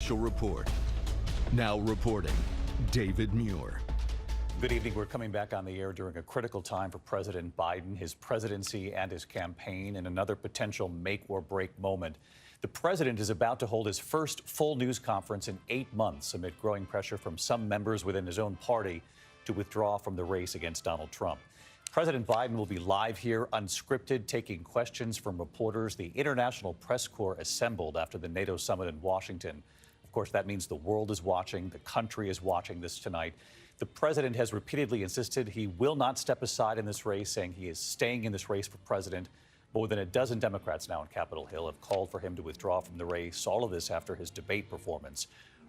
Presidential Report. Now reporting, David Muir. Good evening. We're coming back on the air during a critical time for President Biden, his presidency and his campaign, and another potential make or break moment. The president is about to hold his first full news conference in 8 months amid growing pressure from some members within his own party to withdraw from the race against Donald Trump. President Biden will be live here, unscripted, taking questions from reporters. The International Press Corps assembled after the NATO summit in Washington. Of course, that means the world is watching. The country is watching this tonight. The president has repeatedly insisted he will not step aside in this race, saying he is staying in this race for president. More than a dozen Democrats now on Capitol Hill have called for him to withdraw from the race, all of this after his debate performance.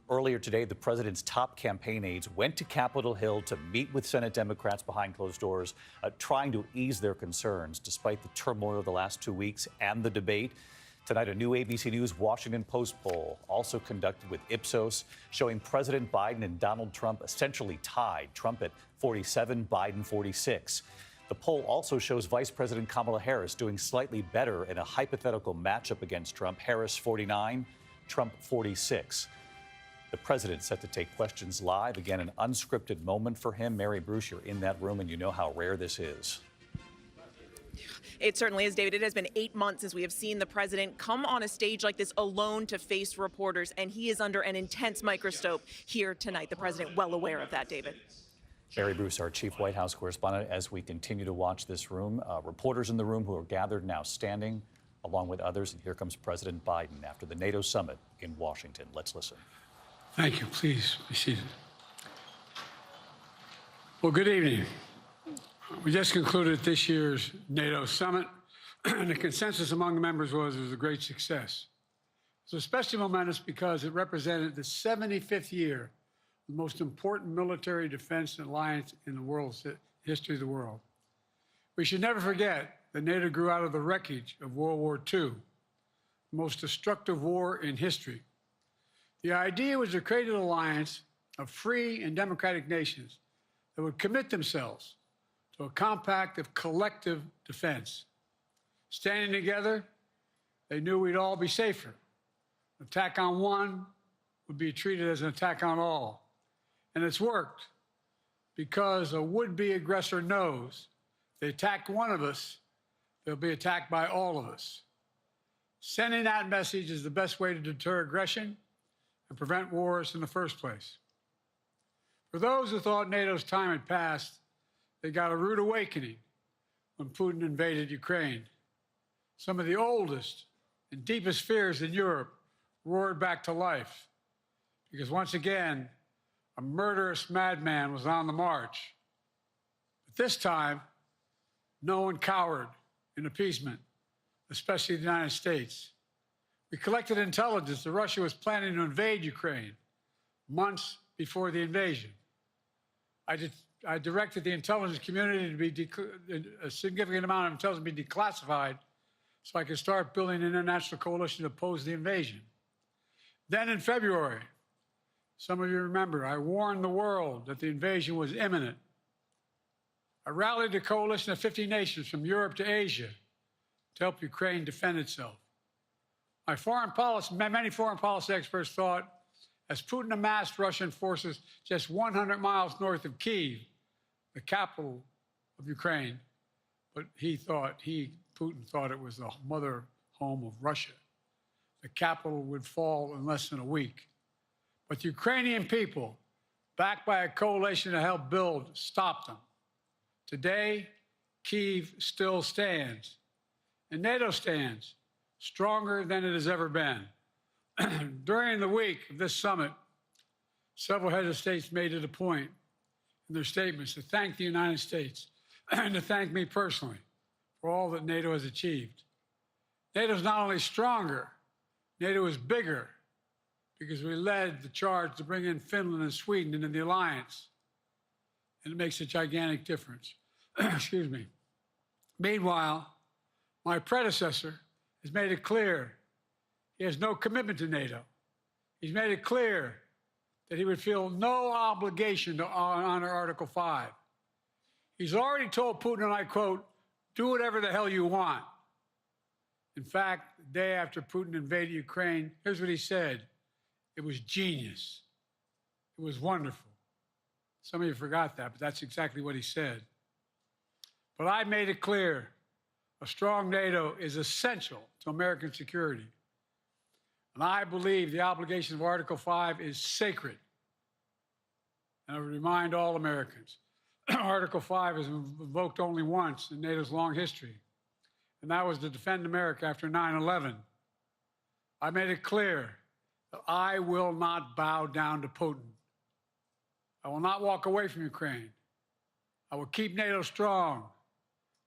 Earlier today, the president's top campaign aides went to Capitol Hill to meet with Senate Democrats behind closed doors, trying to ease their concerns despite the turmoil of the last 2 weeks and the debate. Tonight, a new ABC News Washington Post poll, also conducted with Ipsos, showing President Biden and Donald Trump essentially tied, Trump at 47, Biden 46. The poll also shows Vice President Kamala Harris doing slightly better in a hypothetical matchup against Trump. Harris 49, Trump 46. The president set to take questions live. Again, an unscripted moment for him. Mary Bruce, you're in that room, and you know how rare this is. It certainly is, David. It has been 8 months since we have seen the president come on a stage like this alone to face reporters, and he is under an intense microscope here tonight. The president well aware of that, David. Mary Bruce, our chief White House correspondent, as we continue to watch this room. Reporters in the room who are gathered now standing along with others. And here comes President Biden after the NATO summit in Washington. Let's listen. Thank you. Please be seated. Well, good evening. We just concluded this year's NATO summit, and the consensus among the members was it was a great success. It was especially momentous because it represented the 75th year, the most important military defense alliance in the world's history of the world. We should never forget that NATO grew out of the wreckage of World War II, the most destructive war in history. The idea was to create an alliance of free and democratic nations that would commit themselves to a compact of collective defense. Standing together, they knew we'd all be safer. An attack on one would be treated as an attack on all. And it's worked because a would-be aggressor knows if they attack one of us, they'll be attacked by all of us. Sending that message is the best way to deter aggression and prevent wars in the first place. For those who thought NATO's time had passed, they got a rude awakening when Putin invaded Ukraine. Some of the oldest and deepest fears in Europe roared back to life because once again, a murderous madman was on the march. But this time, no one cowered in appeasement, especially the United States. We collected intelligence that Russia was planning to invade Ukraine months before the invasion. I directed the intelligence community to be a significant amount of intelligence be declassified so I could start building an international coalition to oppose the invasion. Then in February, some of you remember, I warned the world that the invasion was imminent. I rallied a coalition of 50 nations from Europe to Asia to help Ukraine defend itself. Many foreign policy experts thought, as Putin amassed Russian forces just 100 miles north of Kyiv, the capital of Ukraine, but Putin thought it was the mother home of Russia. The capital would fall in less than a week. But the Ukrainian people, backed by a coalition to help build, stopped them. Today, Kyiv still stands, and NATO stands stronger than it has ever been. During the week of this summit, several heads of states made it a point in their statements to thank the United States and to thank me personally for all that NATO has achieved. NATO is not only stronger, NATO is bigger because we led the charge to bring in Finland and Sweden into the alliance, and it makes a gigantic difference. Excuse me. Meanwhile, my predecessor has made it clear he has no commitment to NATO. He's made it clear that he would feel no obligation to honor Article 5. He's already told Putin, and I quote, "Do whatever the hell you want." In fact, the day after Putin invaded Ukraine, here's what he said It was genius. It was wonderful. Some of you forgot that, but that's exactly what he said. But I made it clear, a strong NATO is essential to American security. And I believe the obligation of Article 5 is sacred. And I would remind all Americans, Article 5 is invoked only once in NATO's long history, and that was to defend America after 9/11. I made it clear that I will not bow down to Putin. I will not walk away from Ukraine. I will keep NATO strong.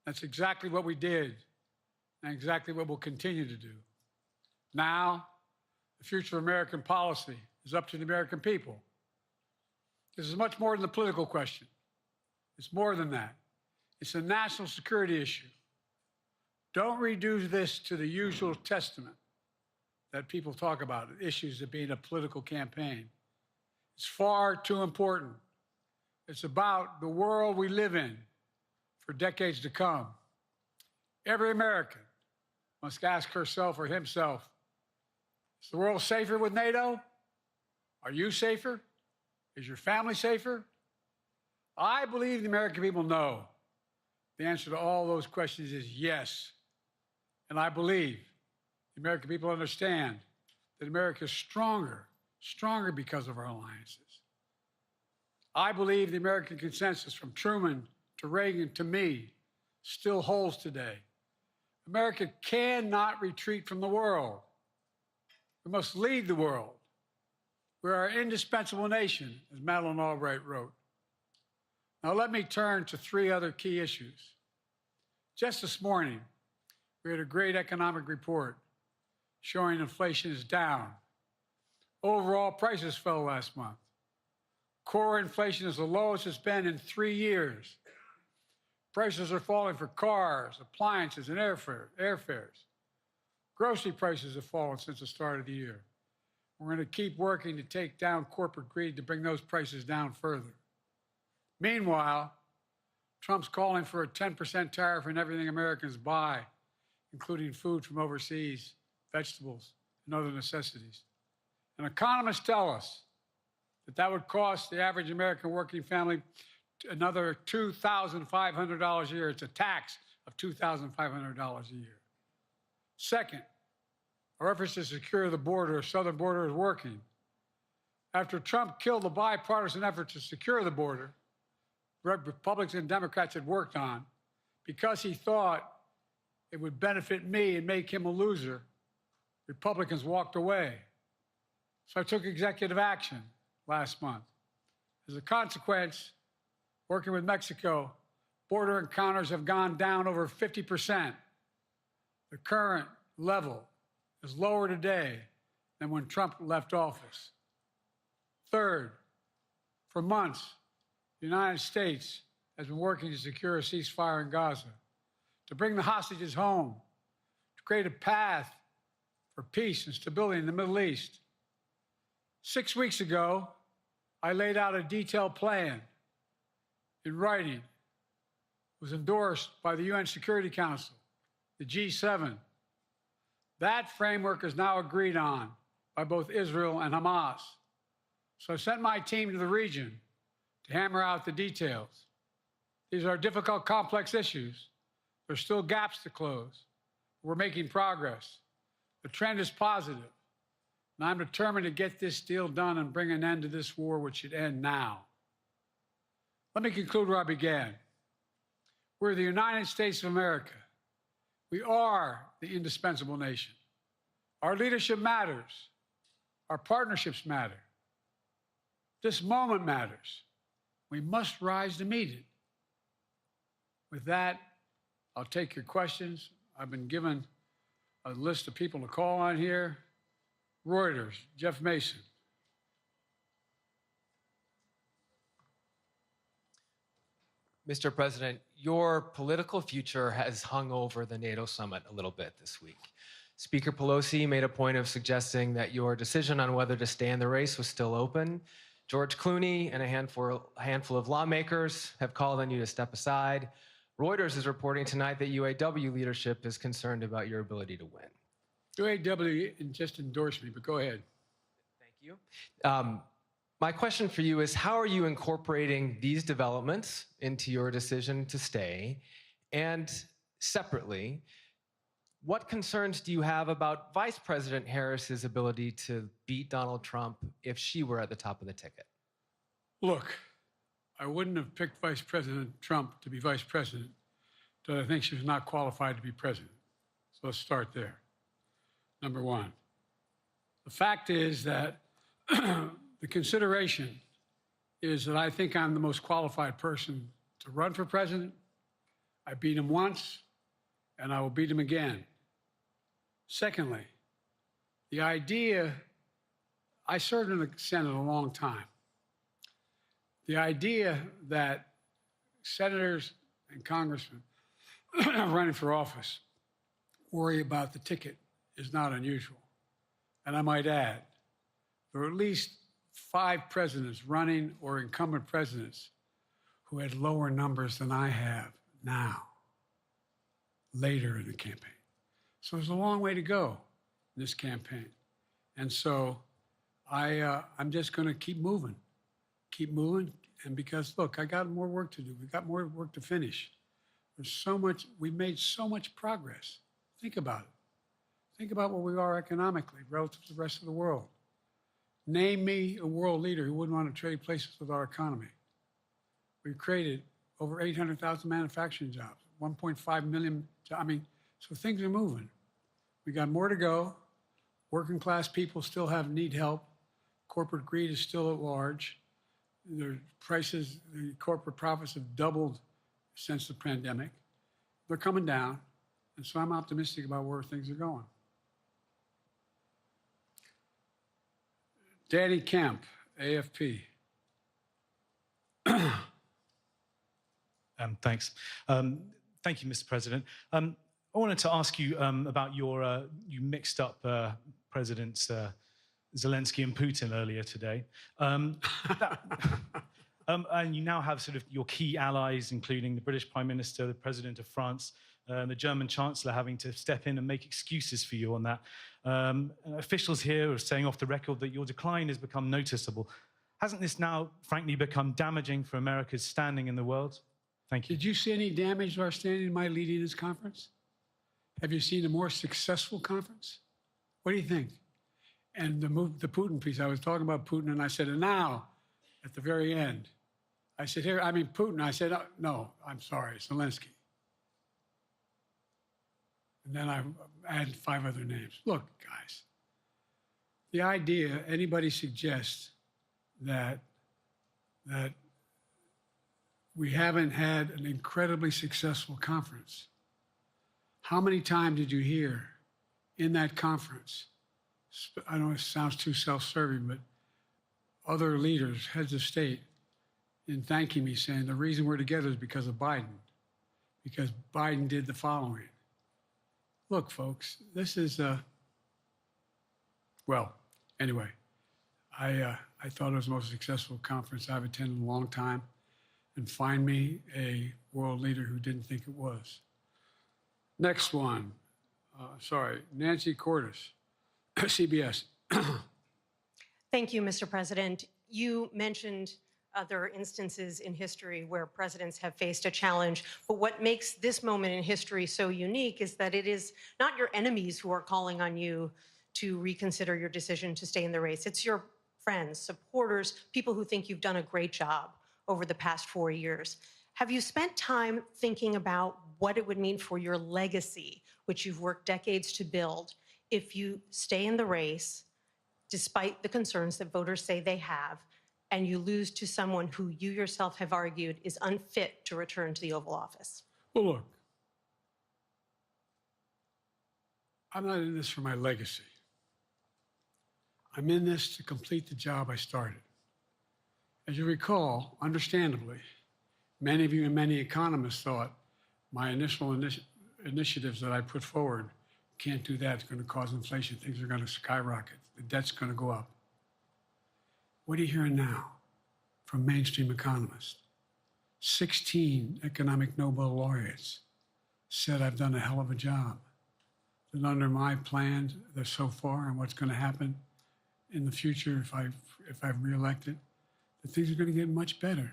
That's exactly what we did, and exactly what we'll continue to do. Now, the future of American policy is up to the American people. This is much more than a political question. It's more than that. It's a national security issue. Don't reduce this to the usual testament that people talk about, issues of being a political campaign. It's far too important. It's about the world we live in for decades to come. Every American must ask herself or himself, is the world safer with NATO? Are you safer? Is your family safer? I believe the American people know the answer to all those questions is yes. And I believe the American people understand that America is stronger because of our alliances. I believe the American consensus from Truman to Reagan to me still holds today. America cannot retreat from the world. We must lead the world. We are an indispensable nation, as Madeleine Albright wrote. Now let me turn to three other key issues. Just this morning, we had a great economic report showing inflation is down. Overall prices fell last month. Core inflation is the lowest it's been in 3 years. Prices are falling for cars, appliances, and airfares. Grocery prices have fallen since the start of the year. We're going to keep working to take down corporate greed to bring those prices down further. Meanwhile, Trump's calling for a 10% tariff on everything Americans buy, including food from overseas, vegetables, and other necessities. And economists tell us that that would cost the average American working family another $2,500 a year. It's a tax of $2,500 a year. Second, our efforts to secure the border, the southern border, is working. After Trump killed the bipartisan effort to secure the border, Republicans and Democrats had worked on, because he thought it would benefit me and make him a loser, Republicans walked away. So I took executive action last month. As a consequence, working with Mexico, border encounters have gone down over 50%. The current level is lower today than when Trump left office. Third, for months, the United States has been working to secure a ceasefire in Gaza, to bring the hostages home, to create a path for peace and stability in the Middle East. 6 weeks ago, I laid out a detailed plan in writing. It was endorsed by the UN Security Council, the G7. That framework is now agreed on by both Israel and Hamas. So I sent my team to the region to hammer out the details. These are difficult, complex issues. There's still gaps to close. We're making progress. The trend is positive. And I'm determined to get this deal done and bring an end to this war, which should end now. Let me conclude where I began. We're the United States of America. We are the indispensable nation. Our leadership matters. Our partnerships matter. This moment matters. We must rise to meet it. With that, I'll take your questions. I've been given a list of people to call on here. Reuters, Jeff Mason. Mr. President, your political future has hung over the NATO summit a little bit this week. Speaker Pelosi made a point of suggesting that your decision on whether to stay in the race was still open. George Clooney and a handful of lawmakers have called on you to step aside. Reuters is reporting tonight that UAW leadership is concerned about your ability to win. UAW just endorsed me, but go ahead. Thank you. My question for you is, how are you incorporating these developments into your decision to stay? And separately, what concerns do you have about Vice President Harris's ability to beat Donald Trump if she were at the top of the ticket? Look, I wouldn't have picked Vice President Trump to be vice president until I think she was not qualified to be president. So let's start there. Number one. The fact is that the consideration is that I think I'm the most qualified person to run for president. I beat him once, and I will beat him again. Secondly, the idea, I served in the Senate a long time. The idea that senators and congressmen running for office worry about the ticket is not unusual. And I might add, there are at least 5 presidents running or incumbent presidents who had lower numbers than I have now, later in the campaign. So there's a long way to go in this campaign. And so I'm just going to keep moving. And because, look, I got more work to do. We've got more work to finish. There's so much, we've made so much progress. Think about it. Think about where we are economically relative to the rest of the world. Name me a world leader who wouldn't want to trade places with our economy. We've created over 800,000 manufacturing jobs, 1.5 million, so things are moving. We got more to go. Working class people still need help. Corporate greed is still at large. The corporate profits have doubled since the pandemic. They're coming down, and so I'm optimistic about where things are going. Danny Kemp, AFP. Thanks. Thank you, Mr. President. I wanted to ask you about you mixed up Presidents Zelensky and Putin earlier today. And you now have sort of your key allies, including the British Prime Minister, the President of France, the German Chancellor having to step in and make excuses for you on that. Officials here are saying off the record that your decline has become noticeable. Hasn't this now, frankly, become damaging for America's standing in the world? Thank you. Did you see any damage to our standing in my leading this conference? Have you seen a more successful conference? What do you think? And the Putin piece, I was talking about Putin, and I said, and now, at the very end, I said, Putin. I said, no, I'm sorry, Zelensky. And then I added 5 other names. Look, guys, the idea anybody suggests that we haven't had an incredibly successful conference. How many times did you hear in that conference, I know it sounds too self-serving, but other leaders, heads of state, in thanking me, saying the reason we're together is because of Biden, because Biden did the following. Look, folks, this is, well, anyway, I thought it was the most successful conference I've attended in a long time, and find me a world leader who didn't think it was. Next one, Nancy Cordes, CBS. Thank you, Mr. President. You mentioned other instances in history where presidents have faced a challenge, but what makes this moment in history so unique is that it is not your enemies who are calling on you to reconsider your decision to stay in the race. It's your friends, supporters, people who think you've done a great job over the past 4 years. Have you spent time thinking about what it would mean for your legacy, which you've worked decades to build, if you stay in the race, despite the concerns that voters say they have, and you lose to someone who you yourself have argued is unfit to return to the Oval Office? Well, look, I'm not in this for my legacy. I'm in this to complete the job I started. As you recall, understandably, many of you and many economists thought my initial initiatives that I put forward, can't do that, it's going to cause inflation, things are going to skyrocket, the debt's going to go up. What are you hearing now from mainstream economists? 16 economic Nobel laureates said I've done a hell of a job. That under my plan so far and what's going to happen, in the future, if I'm reelected, that things are going to get much better.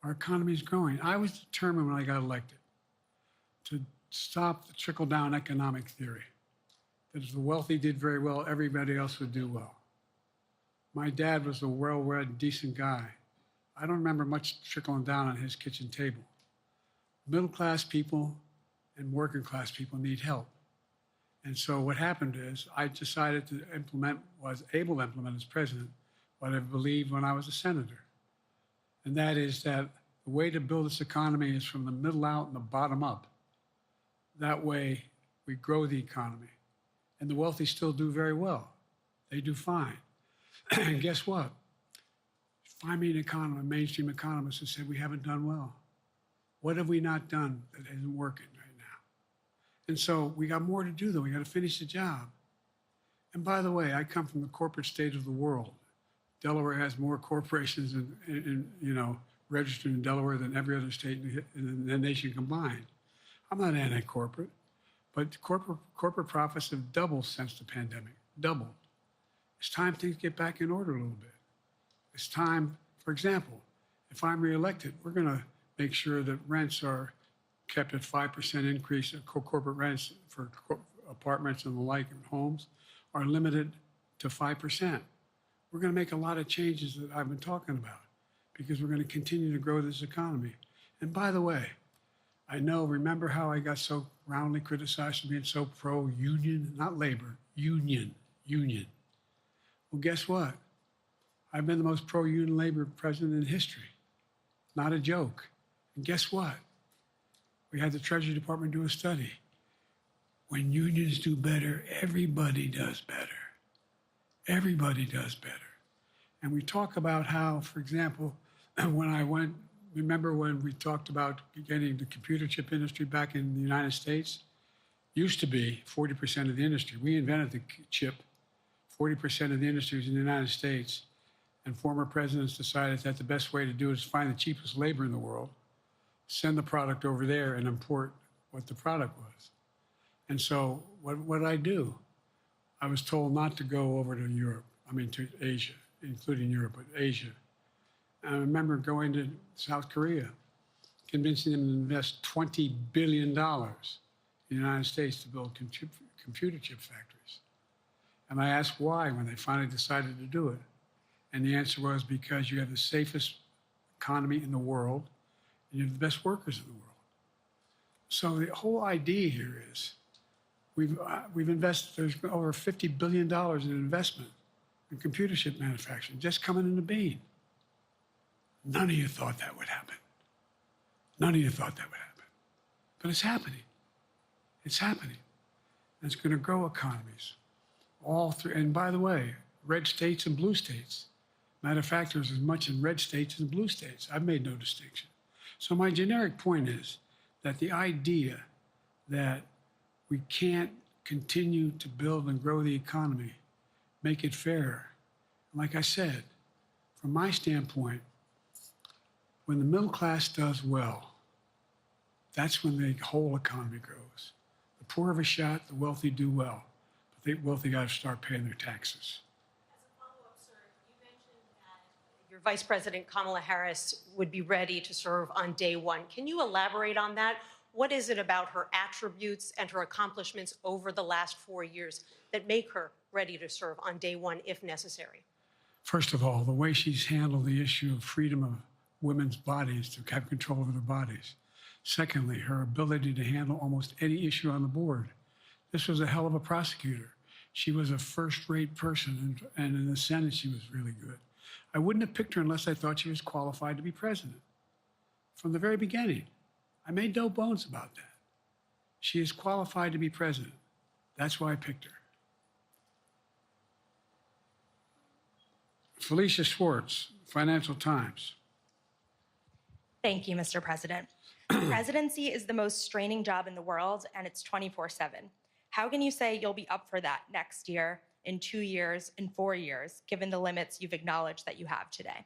Our economy is growing. I was determined when I got elected to stop the trickle-down economic theory, that if the wealthy did very well, everybody else would do well. My dad was a well-read, decent guy. I don't remember much trickling down on his kitchen table. Middle-class people and working-class people need help. And so what happened is I decided to implement, was able to implement as president, what I believed when I was a senator. And that is that the way to build this economy is from the middle out and the bottom up. That way we grow the economy. And the wealthy still do very well. They do fine. And guess what? Find me an economist, a mainstream economist who said we haven't done well. What have we not done that isn't working right now? And so we got more to do, though. We got to finish the job. And by the way, I come from the corporate state of the world. Delaware has more corporations registered in Delaware than every other state in the nation combined. I'm not anti-corporate, but corporate profits have doubled since the pandemic, doubled. It's time things get back in order a little bit. It's time, for example, if I'm reelected, we're going to make sure that rents are kept at 5% increase, corporate rents for apartments and the like and homes are limited to 5%. We're going to make a lot of changes that I've been talking about because we're going to continue to grow this economy. And by the way, I know, remember how I got so roundly criticized for being so pro-union, not labor, union. Well, guess what? I've been the most pro-union labor president in history. Not a joke. And guess what? We had the Treasury Department do a study. When unions do better, everybody does better. Everybody does better. And we talk about how, for example, remember when we talked about getting the computer chip industry back in the United States? Used to be 40% of the industry. We invented the chip. 40% of the industry was in the United States. And former presidents decided that the best way to do it is find the cheapest labor in the world, send the product over there and import what the product was. And so what did I do? I was told not to go over to to Asia, including Europe, but Asia. And I remember going to South Korea, convincing them to invest $20 billion in the United States to build computer chip factories. And I asked why when they finally decided to do it. And the answer was because you have the safest economy in the world and you have the best workers in the world. So the whole idea here is we've invested, there's over $50 billion in investment in computer chip manufacturing just coming into being. None of you thought that would happen. None of you thought that would happen. But it's happening. It's happening. And it's going to grow economies all through. And by the way, red states and blue states. Matter of fact, there's as much in red states as blue states. I've made no distinction. So my generic point is that the idea that we can't continue to build and grow the economy, make it fairer. Like I said, from my standpoint, when the middle class does well, that's when the whole economy grows. The poor have a shot, the wealthy do well. But the wealthy got to start paying their taxes. As a follow-up, sir, you mentioned that your Vice President Kamala Harris would be ready to serve on day one. Can you elaborate on that? What is it about her attributes and her accomplishments over the last 4 years that make her ready to serve on day one if necessary? First of all, the way she's handled the issue of freedom of women's bodies to have control over their bodies. Secondly, her ability to handle almost any issue on the board. This was a hell of a prosecutor. She was a first-rate person, and in the Senate, she was really good. I wouldn't have picked her unless I thought she was qualified to be president. From the very beginning, I made no bones about that. She is qualified to be president. That's why I picked her. Felicia Schwartz, Financial Times. Thank you, Mr. President. Presidency is the most straining job in the world, and it's 24/7. How can you say you'll be up for that next year, in 2 years, in 4 years, given the limits you've acknowledged that you have today?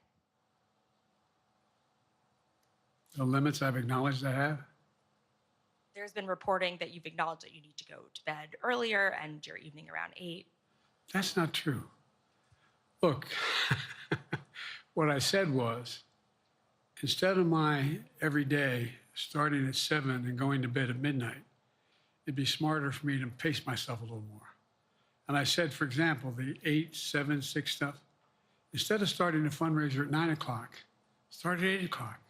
The limits I've acknowledged I have? There's been reporting that you've acknowledged that you need to go to bed earlier and your evening around 8. That's not true. Look, what I said was, instead of my every day starting at 7 and going to bed at midnight, it'd be smarter for me to pace myself a little more. And I said, for example, the 8, 7, 6 stuff, instead of starting a fundraiser at 9 o'clock, start at 8 o'clock.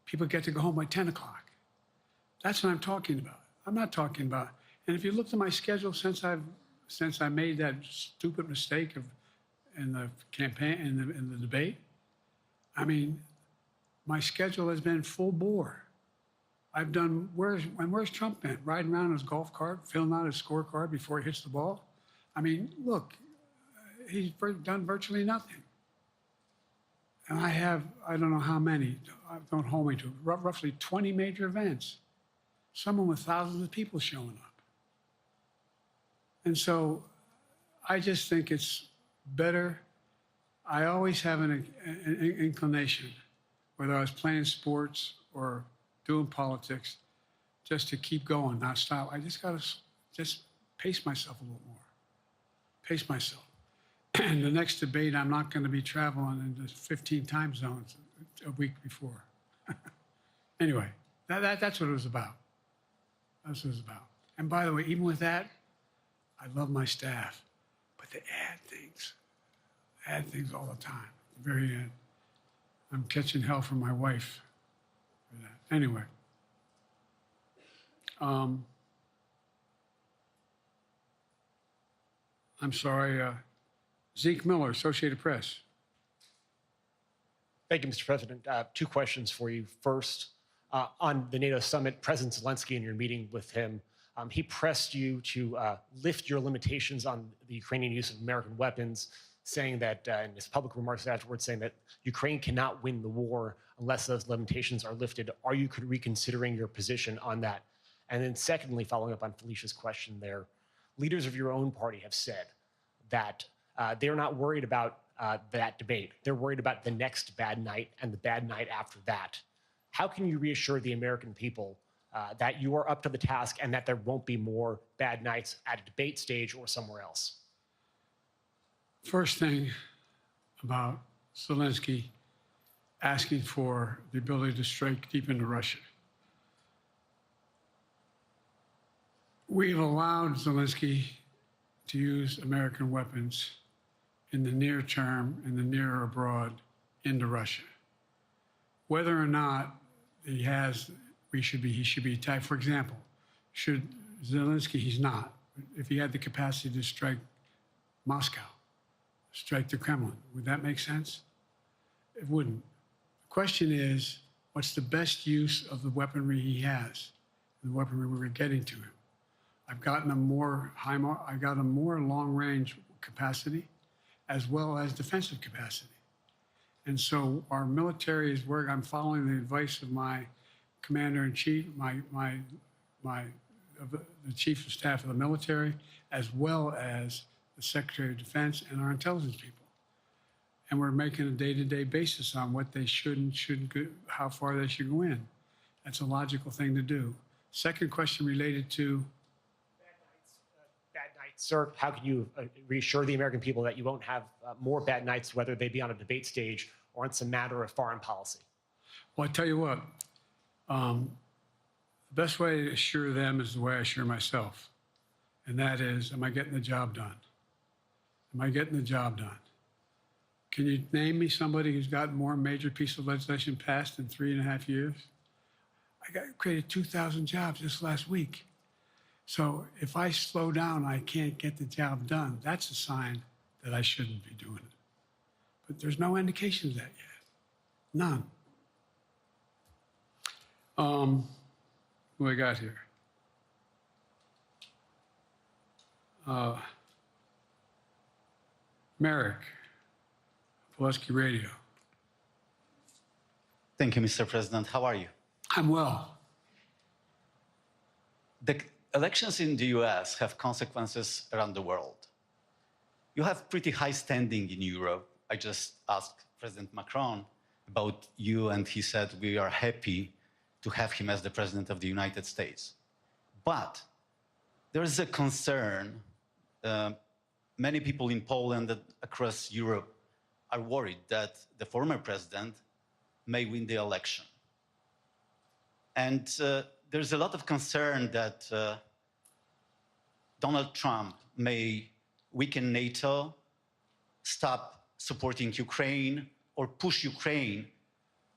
People get to go home by 10 o'clock. That's what I'm talking about. I'm not talking about, and if you look at my schedule since I made that stupid mistake in the campaign, in the debate, I mean, my schedule has been full bore. I've done, where's Trump been? Riding around in his golf cart, filling out his scorecard before he hits the ball? I mean, look, he's done virtually nothing. And I have, I don't know how many, don't hold me to it, roughly 20 major events. Someone with thousands of people showing up. And so I just think it's better. I always have an inclination, whether I was playing sports or doing politics, just to keep going, not stop. I just got to just pace myself a little more. Pace myself. And the next debate, I'm not going to be traveling into 15 time zones a week before. Anyway, that's what it was about. That's what it was about. And by the way, even with that, I love my staff, but they add things all the time. At the very end, I'm catching hell from my wife for that. Anyway, I'm sorry, Zeke Miller, Associated Press. Thank you, Mr. President. Two questions for you. First, on the NATO summit, President Zelensky, in your meeting with him, he pressed you to lift your limitations on the Ukrainian use of American weapons, saying that, in his public remarks afterwards, saying that Ukraine cannot win the war unless those limitations are lifted. Are you reconsidering your position on that? And then secondly, following up on Felicia's question there, leaders of your own party have said that they're not worried about that debate. They're worried about the next bad night and the bad night after that. How can you reassure the American people that you are up to the task and that there won't be more bad nights at a debate stage or somewhere else? First thing about Zelensky asking for the ability to strike deep into Russia. We've allowed Zelensky to use American weapons in the near term, in the near or abroad, into Russia. Whether or not he should be attacked. For example, should Zelensky, he's not. If he had the capacity to strike Moscow, strike the Kremlin, would that make sense? It wouldn't. The question is, what's the best use of the weaponry he has, the weaponry we're getting to him? I've gotten a more long-range capacity, as well as defensive capacity. And so our military is where I'm following the advice of my commander-in-chief, the chief of staff of the military, as well as the Secretary of Defense and our intelligence people. And we're making a day-to-day basis on what they should and shouldn't go, how far they should go in. That's a logical thing to do. Second question related to bad nights. Sir, how can you reassure the American people that you won't have more bad nights, whether they be on a debate stage or it's a matter of foreign policy? Well, I tell you what, the best way to assure them is the way I assure myself. And that is, am I getting the job done? Am I getting the job done? Can you name me somebody who's gotten more major piece of legislation passed in 3.5 years? I created 2,000 jobs just last week. So if I slow down, I can't get the job done. That's a sign that I shouldn't be doing it. But there's no indication of that yet. None. Who I got here? Merrick, Pulaski Radio. Thank you, Mr. President. How are you? I'm well. The elections in the US have consequences around the world. You have pretty high standing in Europe. I just asked President Macron about you, and he said we are happy to have him as the President of the United States. But there is a concern. Many people in Poland and across Europe are worried that the former president may win the election. And there's a lot of concern that Donald Trump may weaken NATO, stop supporting Ukraine, or push Ukraine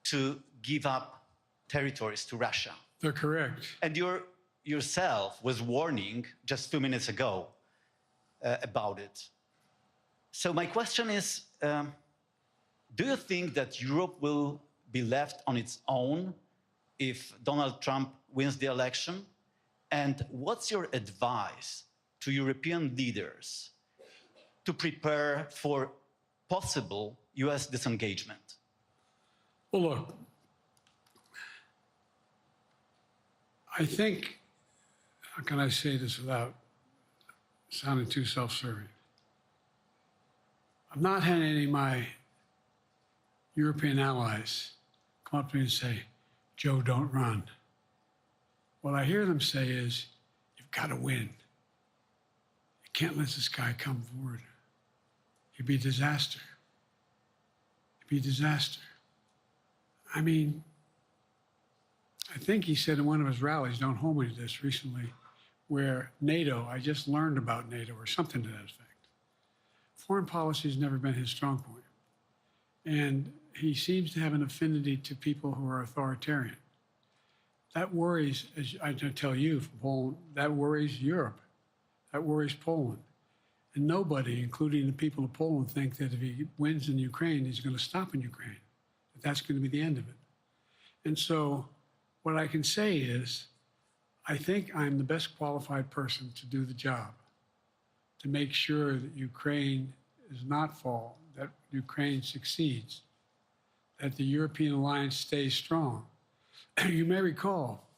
to give up territories to Russia. They're correct. And yourself was warning just 2 minutes ago about it. So my question is, do you think that Europe will be left on its own if Donald Trump wins the election? And what's your advice to European leaders to prepare for possible US disengagement? Well, look, I think, how can I say this without sounding too self-serving? I've not had any of my European allies come up to me and say, Joe, don't run. What I hear them say is, you've got to win. You can't let this guy come forward. It'd be a disaster. It'd be a disaster. I mean, I think he said in one of his rallies, don't hold me to this, recently, where NATO, I just learned about NATO or something to that effect. Foreign policy has never been his strong point. And he seems to have an affinity to people who are authoritarian. That worries, as I tell you, Poland, that worries Europe. That worries Poland. And nobody, including the people of Poland, think that if he wins in Ukraine, he's going to stop in Ukraine, that that's going to be the end of it. And so what I can say is, I think I'm the best qualified person to do the job, to make sure that Ukraine does not fall, that Ukraine succeeds, that the European alliance stays strong. You may recall,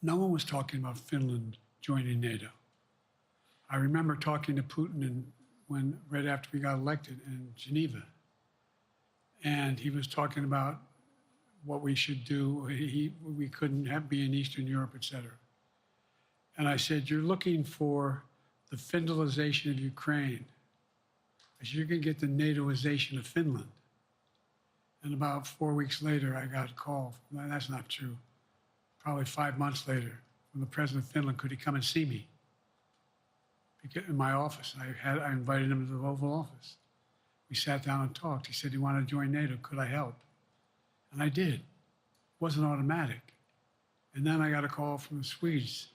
no one was talking about Finland joining NATO. I remember talking to Putin right after we got elected in Geneva, and he was talking about what we should do. We couldn't be in Eastern Europe, et cetera. And I said, you're looking for the Finlandization of Ukraine. I said, you're going to get the NATOization of Finland. And about 4 weeks later, I got a call. No, that's not true. Probably 5 months later, from the president of Finland, could he come and see me? In my office. I invited him to the Oval Office. We sat down and talked. He said he wanted to join NATO. Could I help? And I did. It wasn't automatic. And then I got a call from the Swedes.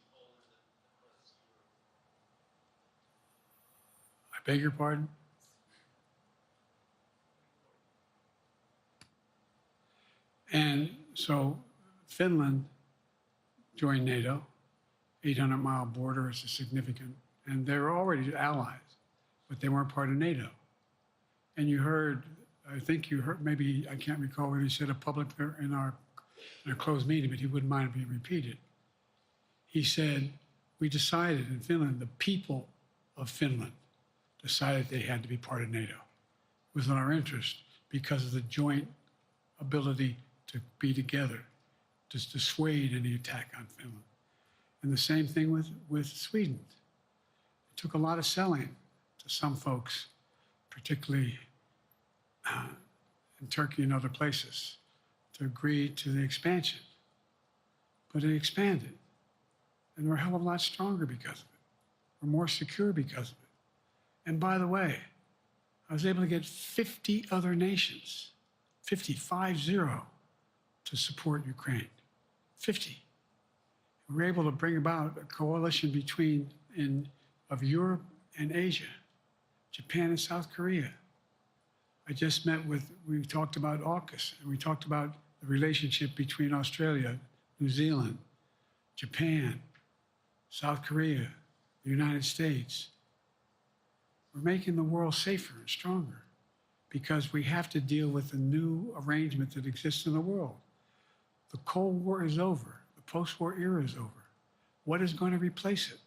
I beg your pardon? And so Finland joined NATO. 800-mile border is a significant, and they were already allies, but they weren't part of NATO. And you heard, I think you heard, maybe, I can't recall whether he said it publicly in our closed meeting, but he wouldn't mind it being repeated. He said, we decided in Finland, the people of Finland decided they had to be part of NATO. It was in our interest because of the joint ability to be together, to dissuade any attack on Finland. And the same thing with Sweden. It took a lot of selling to some folks, particularly in Turkey and other places, to agree to the expansion. But it expanded. And we're a hell of a lot stronger because of it. We're more secure because of it. And by the way, I was able to get 50 other nations, 50, to support Ukraine. 50. We were able to bring about a coalition of Europe and Asia, Japan and South Korea. I just met we talked about AUKUS, and we talked about the relationship between Australia, New Zealand, Japan, South Korea, the United States. We're making the world safer and stronger because we have to deal with the new arrangement that exists in the world. The Cold War is over. The post-war era is over. What is going to replace it?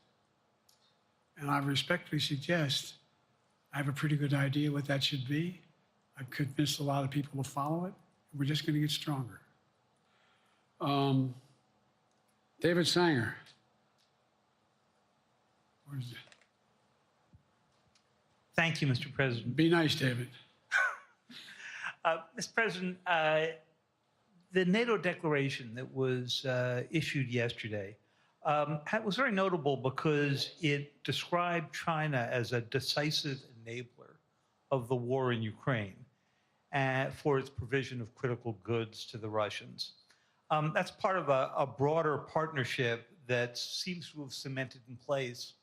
And I respectfully suggest I have a pretty good idea what that should be. I've convinced a lot of people to follow it. We're just going to get stronger. David Sanger. Where's it? Thank you, Mr. President. Be nice, David. Mr. President, the NATO declaration that was issued yesterday was very notable because it described China as a decisive enabler of the war in Ukraine for its provision of critical goods to the Russians. That's part of a broader partnership that seems to have cemented in place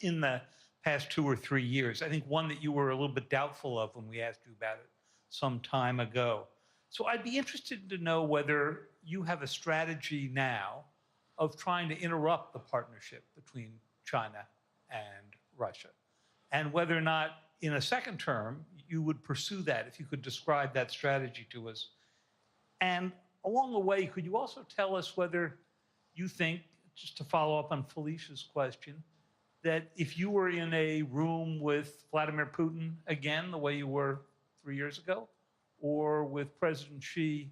in the past 2 or 3 years. I think one that you were a little bit doubtful of when we asked you about it some time ago. So I'd be interested to know whether you have a strategy now of trying to interrupt the partnership between China and Russia, and whether or not in a second term you would pursue that, if you could describe that strategy to us. And along the way, could you also tell us whether you think, just to follow up on Felicia's question, that if you were in a room with Vladimir Putin again, the way you were 3 years ago, or with President Xi,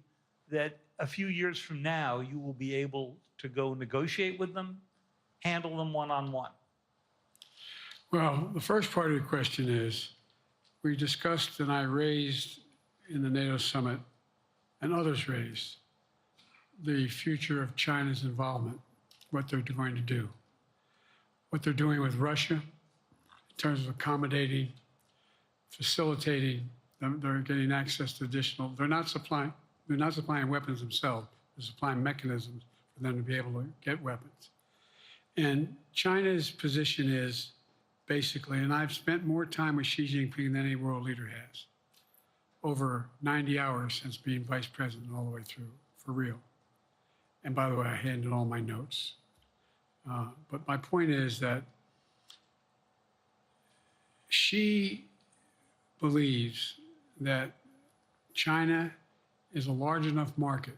that a few years from now you will be able to go negotiate with them, handle them one-on-one? Well, the first part of the question is, we discussed and I raised in the NATO summit, and others raised, the future of China's involvement, what they're going to do, what they're doing with Russia in terms of accommodating, facilitating. They're getting access to additional. They're not supplying weapons themselves. They're supplying mechanisms for them to be able to get weapons. And China's position is basically, and I've spent more time with Xi Jinping than any world leader has, over 90 hours since being vice president all the way through, for real. And by the way, I handed all my notes. But my point is that Xi believes that China is a large enough market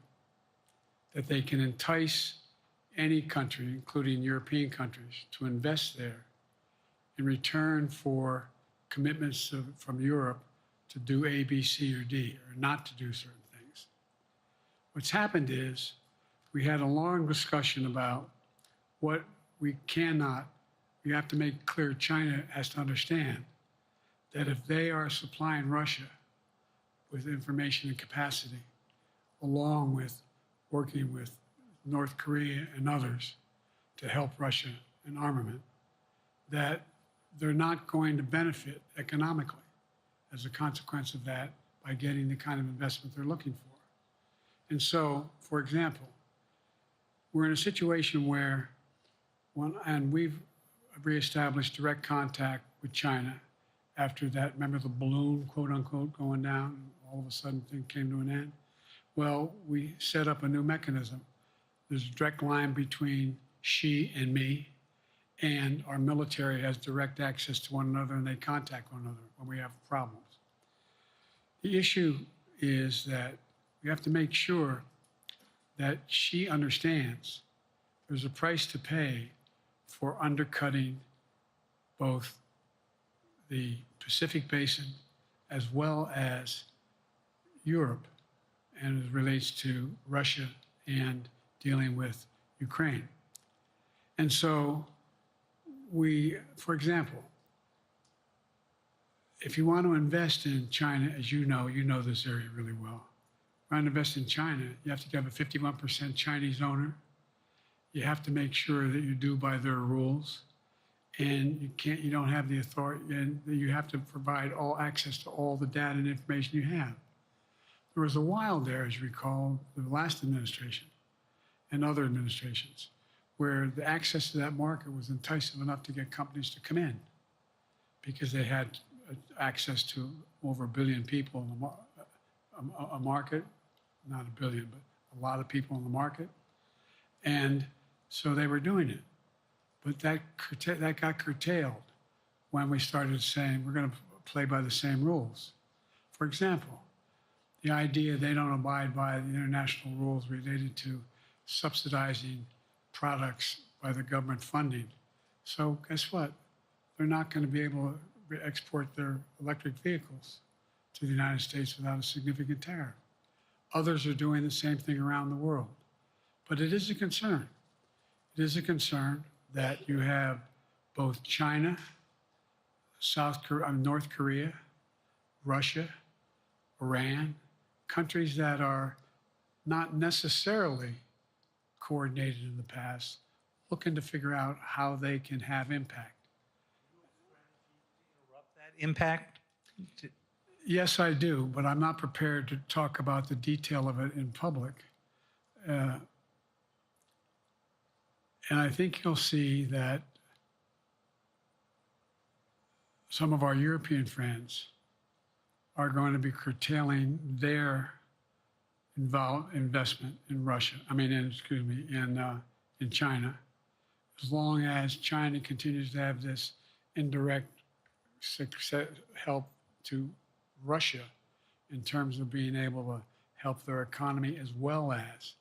that they can entice any country, including European countries, to invest there in return for commitments from Europe to do A, B, C, or D, or not to do certain things. What's happened is we had a long discussion about what we cannot, you have to make clear, China has to understand that if they are supplying Russia with information and capacity, along with working with North Korea and others to help Russia in armament, that they're not going to benefit economically as a consequence of that by getting the kind of investment they're looking for. And so, for example, we're in a situation where, and we've reestablished direct contact with China after that, remember the balloon, quote unquote, going down, and all of a sudden things came to an end? Well, we set up a new mechanism. There's a direct line between Xi and me, and our military has direct access to one another, and they contact one another when we have problems. The issue is that we have to make sure that Xi understands there's a price to pay for undercutting both the Pacific Basin as well as Europe, and as it relates to Russia and dealing with Ukraine. And so we, for example, if you want to invest in China, as you know this area really well. If you want to invest in China, you have to have a 51% Chinese owner. You have to make sure that you do by their rules. And you don't have the authority, and you have to provide all access to all the data and information you have. There was a while there, as you recall, the last administration and other administrations, where the access to that market was enticing enough to get companies to come in because they had access to over 1 billion people in a market, not 1 billion, but a lot of people in the market. And so they were doing it. But that got curtailed when we started saying we're going to play by the same rules. For example, the idea they don't abide by the international rules related to subsidizing products by the government funding. So guess what? They're not going to be able to export their electric vehicles to the United States without a significant tariff. Others are doing the same thing around the world. But it is a concern. It is a concern that you have both China, North Korea, Russia, Iran, countries that are not necessarily coordinated in the past, looking to figure out how they can have impact. That impact? Yes, I do, but I'm not prepared to talk about the detail of it in public. And I think you'll see that some of our European friends are going to be curtailing their investment in Russia. In China, as long as China continues to have this indirect help to Russia in terms of being able to help their economy as well as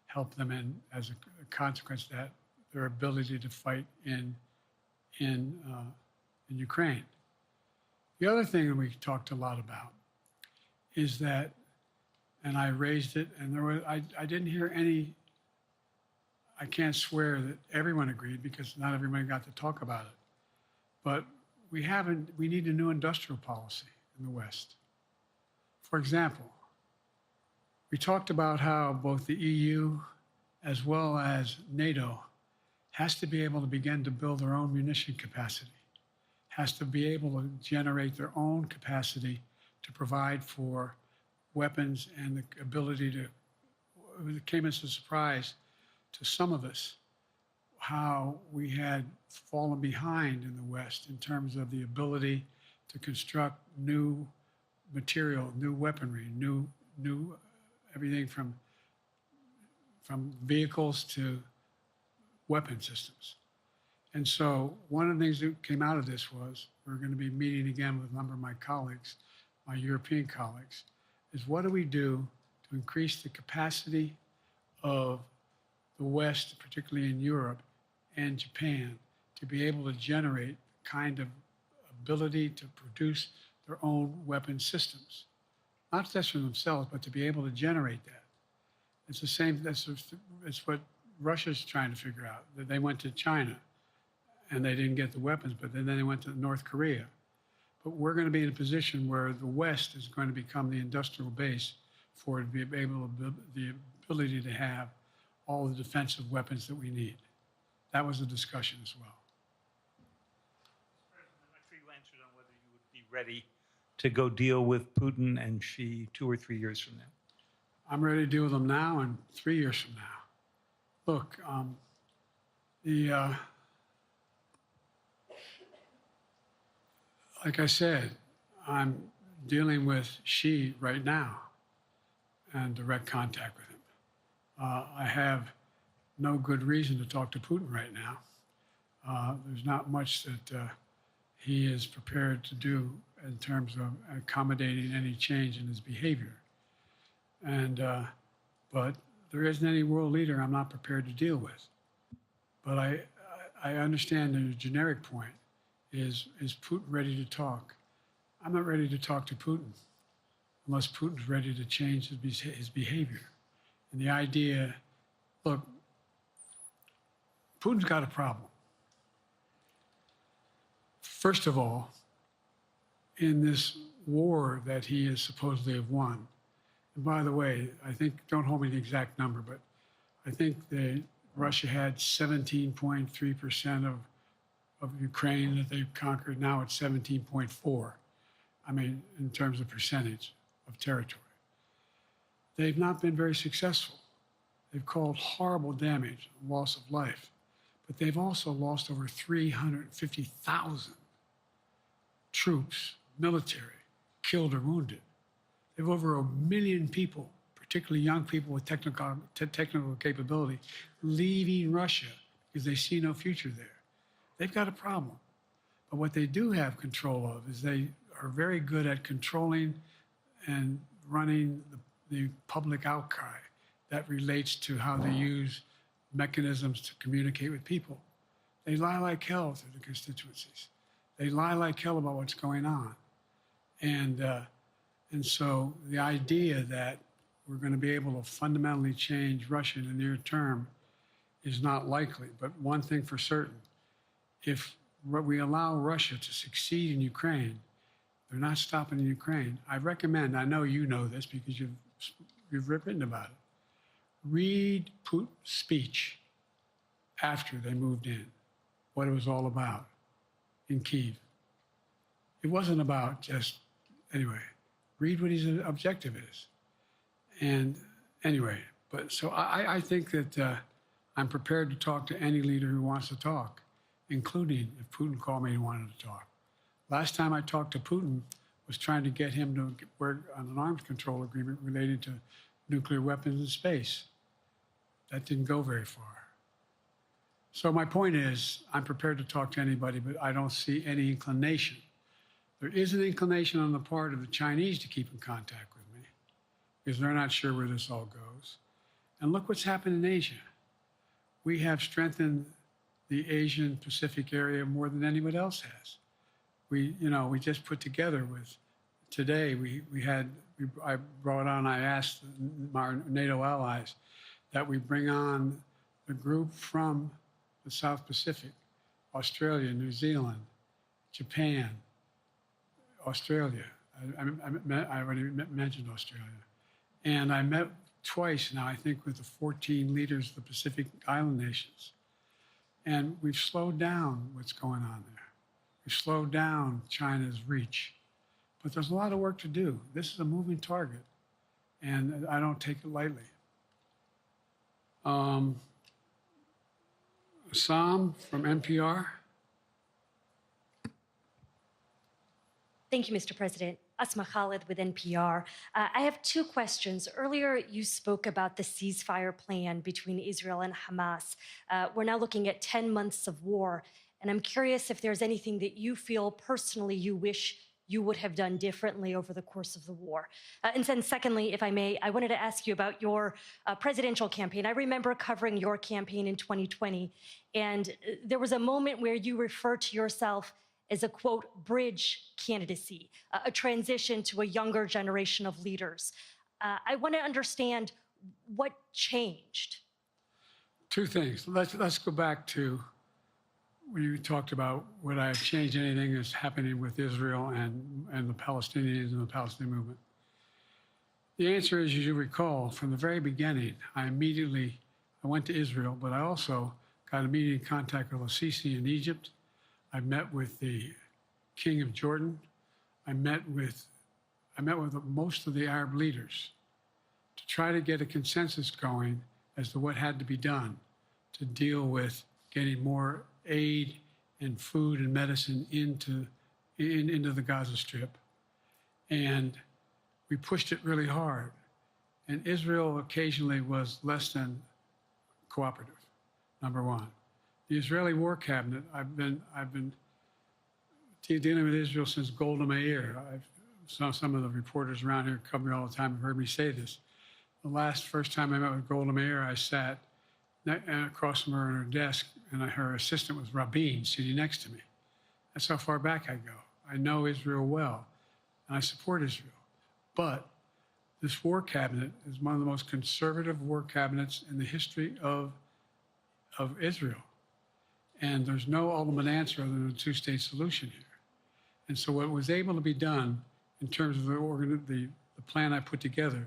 help them in, as a consequence of that, their ability to fight in Ukraine. The other thing that we talked a lot about is that, and I raised it, and I didn't hear any. I can't swear that everyone agreed because not everyone got to talk about it, but we need a new industrial policy in the West. For example, we talked about how both the EU as well as NATO has to be able to begin to build their own munition capacity, has to be able to generate their own capacity to provide for weapons and the ability to, it came as a surprise to some of us how we had fallen behind in the West in terms of the ability to construct new material, new weaponry, new everything from vehicles to weapon systems. And so one of the things that came out of this was we're going to be meeting again with a number of my colleagues, my European colleagues, is what do we do to increase the capacity of the West, particularly in Europe and Japan, to be able to generate the kind of ability to produce their own weapon systems. Not just for themselves, but to be able to generate that. It's the same, it's what Russia's trying to figure out. That they went to China and they didn't get the weapons, but then they went to North Korea. But we're going to be in a position where the West is going to become the industrial base for to be able to, the ability to have all the defensive weapons that we need. That was a discussion as well. I'm not sure you answered on whether you would be ready to go deal with Putin and Xi 2 or 3 years from now. I'm ready to deal with them now and 3 years from now. Look, like I said, I'm dealing with Xi right now and direct contact with him. I have no good reason to talk to Putin right now. There's not much that he is prepared to do in terms of accommodating any change in his behavior. But there isn't any world leader I'm not prepared to deal with. But I understand the generic point is Putin ready to talk? I'm not ready to talk to Putin unless Putin's ready to change his behavior. And the idea, look, Putin's got a problem. First of all, in this war that he is supposedly have won, and by the way, I think, don't hold me to the exact number, but I think that Russia had 17.3% of Ukraine that they've conquered. Now it's 17.4. I mean, in terms of percentage of territory. They've not been very successful. They've caused horrible damage, loss of life, but they've also lost over 350,000 troops, military, killed or wounded. They have over 1 million people, particularly young people with technical capability, leaving Russia because they see no future there. They've got a problem. But what they do have control of is they are very good at controlling and running the public outcry that relates to how they use mechanisms to communicate with people. They lie like hell through the constituencies. They lie like hell about what's going on. And so the idea that we're going to be able to fundamentally change Russia in the near term is not likely. But one thing for certain, if we allow Russia to succeed in Ukraine, They're not stopping in Ukraine. I recommend, I know you know this because you've written about it. Read Putin's speech after they moved in, what it was all about in Kyiv. It wasn't about just, anyway, read what his objective is. And anyway, but so I think that I'm prepared to talk to any leader who wants to talk, including if Putin called me and wanted to talk. Last time I talked to Putin was trying to get him to work on an arms control agreement related to nuclear weapons in space. That didn't go very far. So my point is, I'm prepared to talk to anybody, but I don't see any inclination. There is an inclination on the part of the Chinese to keep in contact with me because they're not sure where this all goes. And look what's happened in Asia. We have strengthened the Asian Pacific area more than anybody else has. We just put together today, I brought on, I asked our NATO allies that we bring on the group from the South Pacific, Australia, New Zealand, Japan, Australia. I already mentioned Australia. And I met twice now, I think, with the 14 leaders of the Pacific Island nations. And we've slowed down what's going on there. We've slowed down China's reach. But there's a lot of work to do. This is a moving target, and I don't take it lightly. Sam from NPR. Thank you, Mr. President. Asma Khalid with NPR. I have two questions. Earlier, you spoke about the ceasefire plan between Israel and Hamas. We're now looking at 10 months of war, and I'm curious if there's anything that you feel personally you wish you would have done differently over the course of the war. And then secondly, if I may, I wanted to ask you about your presidential campaign. I remember covering your campaign in 2020, and there was a moment where you referred to yourself as a, quote, bridge candidacy, a transition to a younger generation of leaders. I want to understand what changed. Two things. Let's go back to when you talked about would I have changed anything that's happening with Israel and the Palestinians and the Palestinian movement. The answer is, as you recall, from the very beginning, I went to Israel, but I also got immediate contact with al-Sisi in Egypt. I met with the King of Jordan. I met with most of the Arab leaders to try to get a consensus going as to what had to be done to deal with getting more aid and food and medicine into the Gaza Strip. And we pushed it really hard. And Israel occasionally was less than cooperative, number one. The Israeli War Cabinet, I've been dealing with Israel since Golda Meir. Some of the reporters around here come here all the time have heard me say this. The first time I met with Golda Meir, I sat across from her at her desk, and her assistant was Rabin sitting next to me. That's how far back I go. I know Israel well, and I support Israel. But this war cabinet is one of the most conservative war cabinets in the history of Israel. And there's no ultimate answer other than a two-state solution here. And so what was able to be done in terms of the plan I put together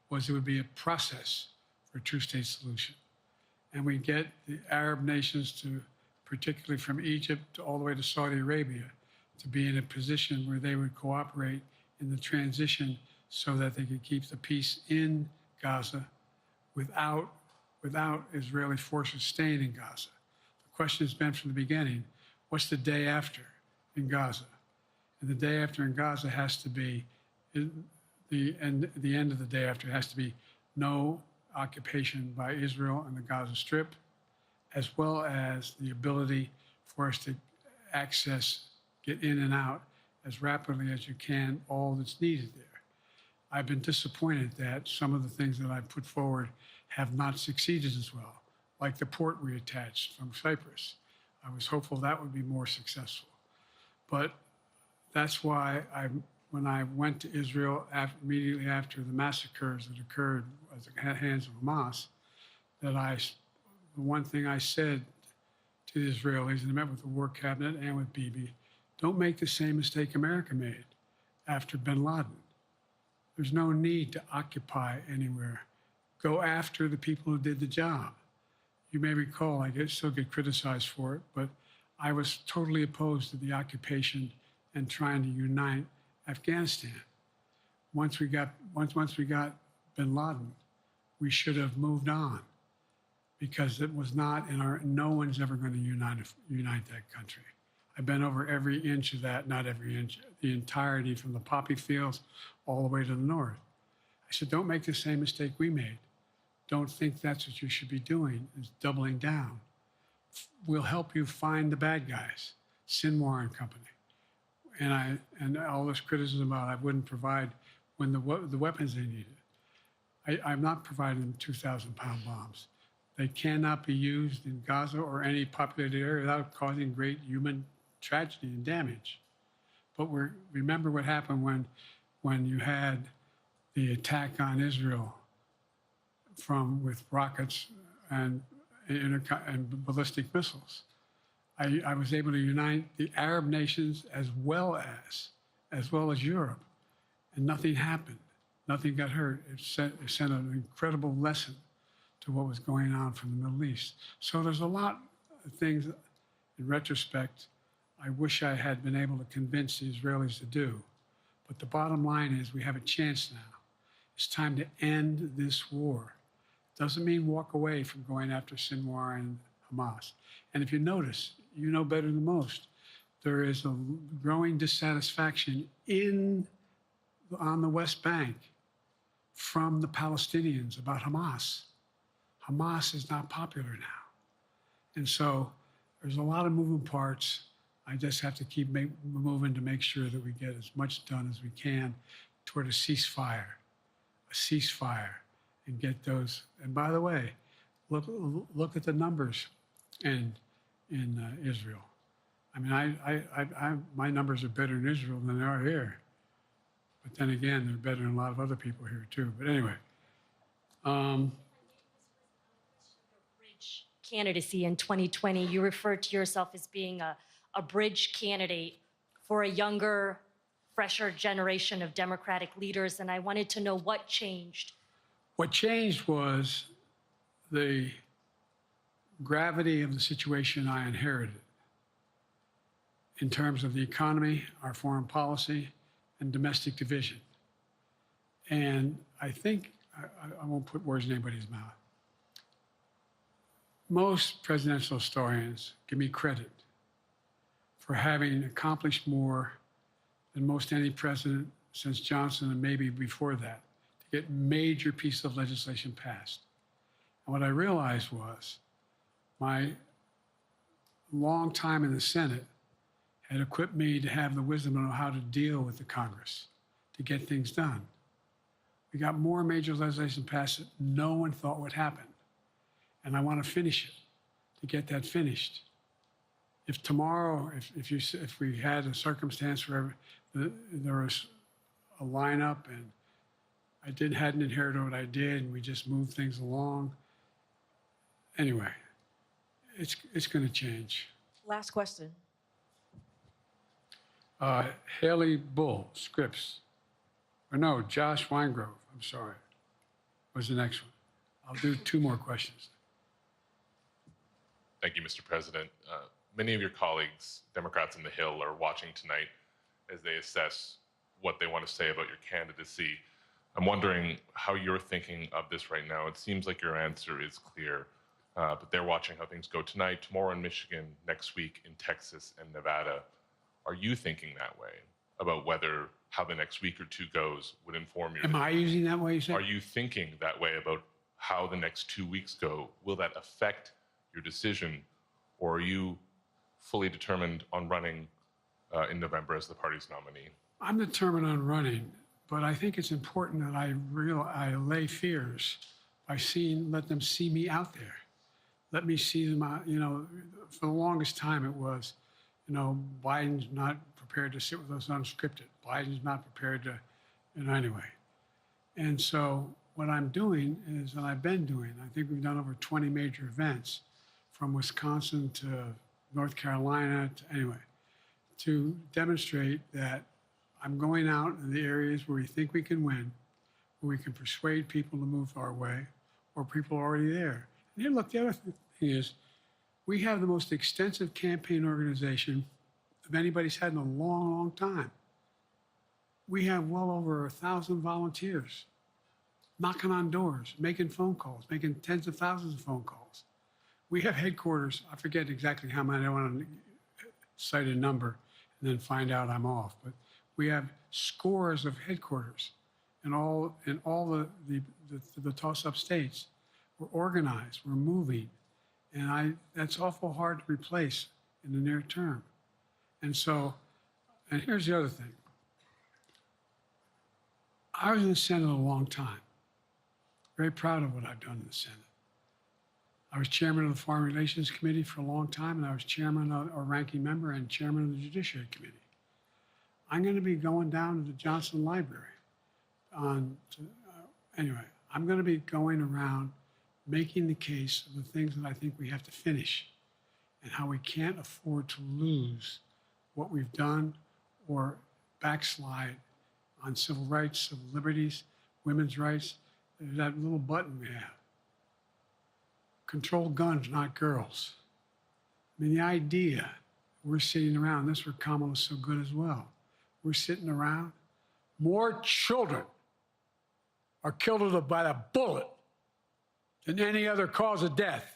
was it would be a process for a two-state solution. And we get the Arab nations to, particularly from Egypt all the way to Saudi Arabia, to be in a position where they would cooperate in the transition so that they could keep the peace in Gaza without Israeli forces staying in Gaza. The question has been from the beginning, what's the day after in Gaza? And the day after in Gaza has to be, the end of the day after has to be no occupation by Israel and the Gaza Strip, as well as the ability for us to get in and out as rapidly as you can, all that's needed there. I've been disappointed that some of the things that I put forward have not succeeded as well, like the port we attached from Cyprus. I was hopeful that would be more successful. But that's why when I went to Israel immediately after the massacres that occurred at the hands of Hamas, the one thing I said to the Israelis, and I met with the War Cabinet and with Bibi, don't make the same mistake America made. after bin Laden. There's no need to occupy anywhere. Go after the people who did the job. You may recall, I still get criticized for it, but I was totally opposed to the occupation and trying to unite Afghanistan. Once we got bin Laden, we should have moved on, because it was not in our, no one's ever going to unite that country. I've been over every inch of that, not every inch, the entirety from the poppy fields all the way to the north. I said, don't make the same mistake we made. Don't think that's what you should be doing, is doubling down. We'll help you find the bad guys, Sinwar and company. And all this criticism about I wouldn't provide when the weapons they needed. I'm not providing them 2,000-pound bombs. They cannot be used in Gaza or any populated area without causing great human tragedy and damage. But remember what happened when you had the attack on Israel with rockets and ballistic missiles. I was able to unite the Arab nations as well as Europe, and nothing happened. Nothing got hurt. It sent an incredible lesson to what was going on from the Middle East. So there's a lot of things, in retrospect, I wish I had been able to convince the Israelis to do. But the bottom line is we have a chance now. It's time to end this war. Doesn't mean walk away from going after Sinwar and Hamas. And if you notice, you know better than most, there is a growing dissatisfaction on the West Bank from the Palestinians about Hamas. Hamas is not popular now. And so there's a lot of moving parts. I just have to keep moving to make sure that we get as much done as we can toward a ceasefire, and get those. And by the way, look at the numbers in Israel. I mean, my numbers are better in Israel than they are here. But then again, they're better than a lot of other people here too. But anyway. Bridge candidacy in 2020, you referred to yourself as being a bridge candidate for a younger, fresher generation of Democratic leaders, and I wanted to know what changed. What changed was the gravity of the situation I inherited in terms of the economy, our foreign policy, and domestic division. And I think, I won't put words in anybody's mouth. Most presidential historians give me credit for having accomplished more than most any president since Johnson and maybe before that to get major pieces of legislation passed. And what I realized was my long time in the Senate had equipped me to have the wisdom to know how to deal with the Congress, to get things done. We got more major legislation passed that no one thought would happen. And I want to finish it, to get that finished. If tomorrow, if we had a circumstance where there was a lineup and I hadn't inherited what I did and we just moved things along, anyway, it's going to change. Last question. Haley Bull, Scripps. Or no, Josh Weingrove, I'm sorry, was the next one. I'll do two more questions. Thank you, Mr. President. Many of your colleagues, Democrats on the Hill, are watching tonight as they assess what they want to say about your candidacy. I'm wondering how you're thinking of this right now. It seems like your answer is clear, but they're watching how things go tonight, tomorrow in Michigan, next week in Texas and Nevada. Are you thinking that way about how the next week or two goes would inform your... Am I using that way, you say? Are you thinking that way about how the next 2 weeks go? Will that affect your decision, or are you fully determined on running in November as the party's nominee? I'm determined on running, but I think it's important that I allay fears by let them see me out there. Let me see them out, for the longest time it was, Biden's not prepared to sit with us unscripted. Biden's not prepared to, anyway. And so what I'm doing is, and I've been doing, I think we've done over 20 major events from Wisconsin to North Carolina, to demonstrate that I'm going out in the areas where we think we can win, where we can persuade people to move our way, or people are already there. And here, look, the other thing is, we have the most extensive campaign organization of anybody's had in a long, long time. We have well over 1,000 volunteers knocking on doors, making phone calls, making tens of thousands of phone calls. We have headquarters, I forget exactly how many, I don't want to cite a number and then find out I'm off, but we have scores of headquarters in all the toss-up states. We're organized, we're moving, and that's awful hard to replace in the near term. And so, and here's the other thing. I was in the Senate a long time. Very proud of what I've done in the Senate. I was chairman of the Foreign Relations Committee for a long time, and I was chairman or ranking member and chairman of the Judiciary Committee. I'm going to be going down to the Johnson Library anyway, I'm going to be going around making the case of the things that I think we have to finish and how we can't afford to lose what we've done or backslide on civil rights, civil liberties, women's rights. There's that little button we have. Control guns, not girls. I mean, the idea, we're sitting around, this is where Kamala's so good as well. We're sitting around, more children are killed by a bullet than any other cause of death.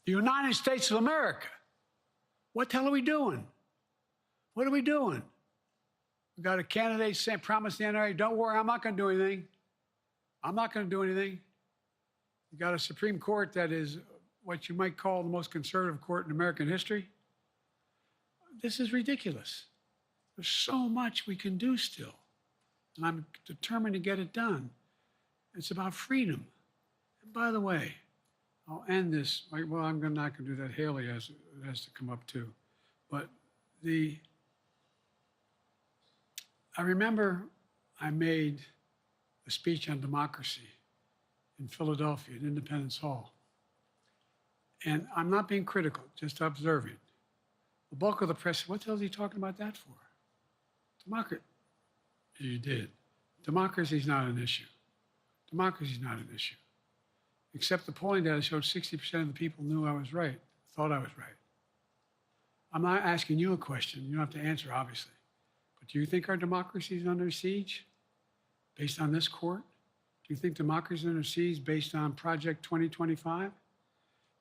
The United States of America. What the hell are we doing? What are we doing? We got a candidate saying, promise the NRA, don't worry, I'm not going to do anything. I'm not going to do anything. You got a Supreme Court that is what you might call the most conservative court in American history. This is ridiculous. There's so much we can do still, and I'm determined to get it done. It's about freedom. And by the way, I'll end this. Well, I'm not going to do that. Haley has to come up too. But I remember I made a speech on democracy in Philadelphia at Independence Hall. And I'm not being critical, just observing. The bulk of the press said, what the hell is he talking about that for? Democracy. You did. Democracy is not an issue. Democracy is not an issue. Except the polling data showed 60% of the people knew I was right, thought I was right. I'm not asking you a question. You don't have to answer, obviously. But do you think our democracy is under siege based on this court? Do you think democracy is under siege based on Project 2025?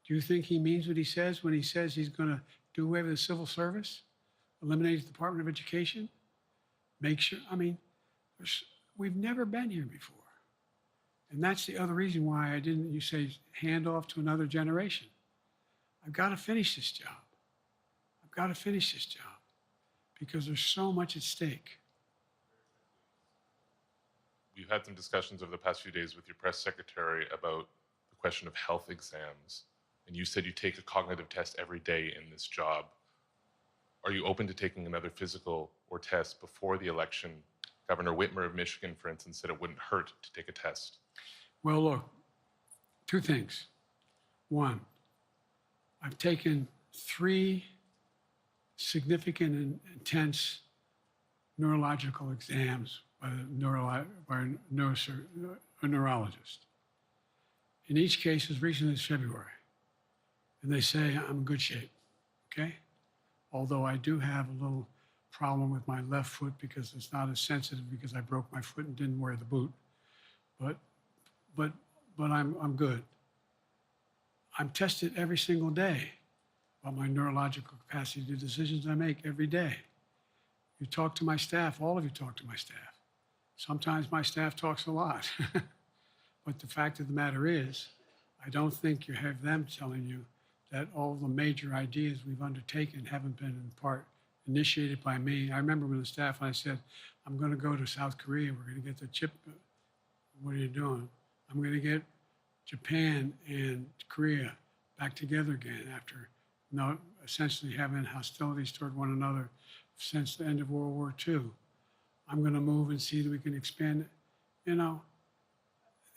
Do you think he means what he says when he says he's going to do away with the civil service, eliminate the Department of Education, make sure, I mean, we've never been here before. And that's the other reason why you say, hand off to another generation. I've got to finish this job. I've got to finish this job because there's so much at stake. We've had some discussions over the past few days with your press secretary about the question of health exams. And you said you take a cognitive test every day in this job. Are you open to taking another physical or test before the election? Governor Whitmer of Michigan, for instance, said it wouldn't hurt to take a test. Well, look, two things. One, I've taken 3 significant and intense neurological exams by a neurologist. In each case, as recently as February. And they say I'm in good shape, okay? Although I do have a little problem with my left foot because it's not as sensitive because I broke my foot and didn't wear the boot. But I'm good. I'm tested every single day about my neurological capacity to do decisions I make every day. You talk to my staff, all of you talk to my staff. Sometimes my staff talks a lot. But the fact of the matter is, I don't think you have them telling you that all the major ideas we've undertaken haven't been in part initiated by me. I remember when the staff and I said, I'm going to go to South Korea, we're going to get the chip. What are you doing? I'm going to get Japan and Korea back together again after essentially having hostilities toward one another since the end of World War II. I'm going to move and see that we can expand it. You know,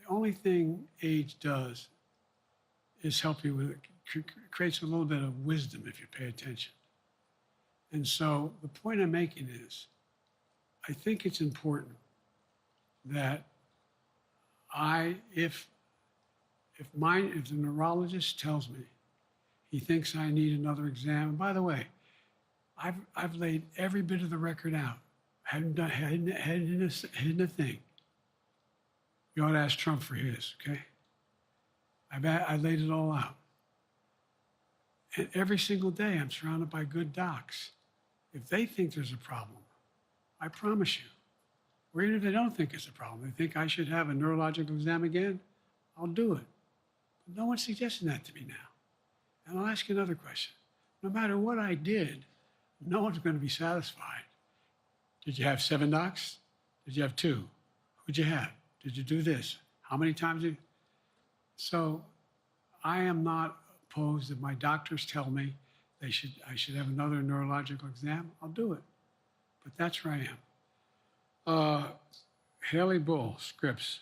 the only thing age does is help you with it. Creates a little bit of wisdom if you pay attention. And so the point I'm making is, I think it's important that if the neurologist tells me he thinks I need another exam, and by the way, I've laid every bit of the record out. Hadn't hidden a thing. You ought to ask Trump for his, okay? I laid it all out. And every single day, I'm surrounded by good docs. If they think there's a problem, I promise you, or even if they don't think it's a problem, they think I should have a neurological exam again, I'll do it. But no one's suggesting that to me now. And I'll ask you another question. No matter what I did, no one's going to be satisfied. Did you have 7 docs? Did you have 2? Who'd you have? Did you do this? How many times did you? So I am not opposed if my doctors tell me I should have another neurological exam, I'll do it. But that's where I am. Haley Bull, Scripps.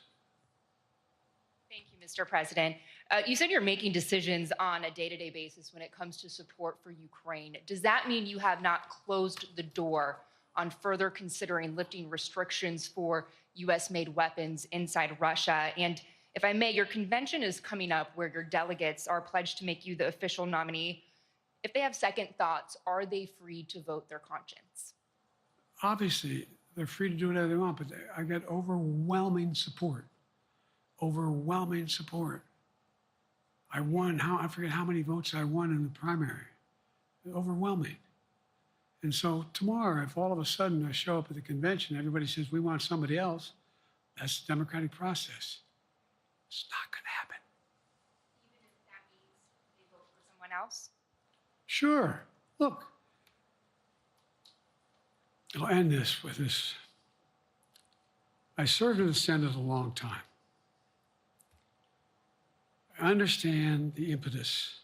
Thank you, Mr. President. You said you're making decisions on a day-to-day basis when it comes to support for Ukraine. Does that mean you have not closed the door on further considering lifting restrictions for U.S.-made weapons inside Russia? And if I may, your convention is coming up where your delegates are pledged to make you the official nominee. If they have second thoughts, are they free to vote their conscience? Obviously, they're free to do whatever they want, but I got overwhelming support. Overwhelming support. I won, I forget how many votes I won in the primary. Overwhelming. And so tomorrow, if all of a sudden I show up at the convention, everybody says, we want somebody else, that's the democratic process. It's not going to happen. Even if that means they vote for someone else? Sure. Look, I'll end this with this. I served in the Senate a long time. I understand the impetus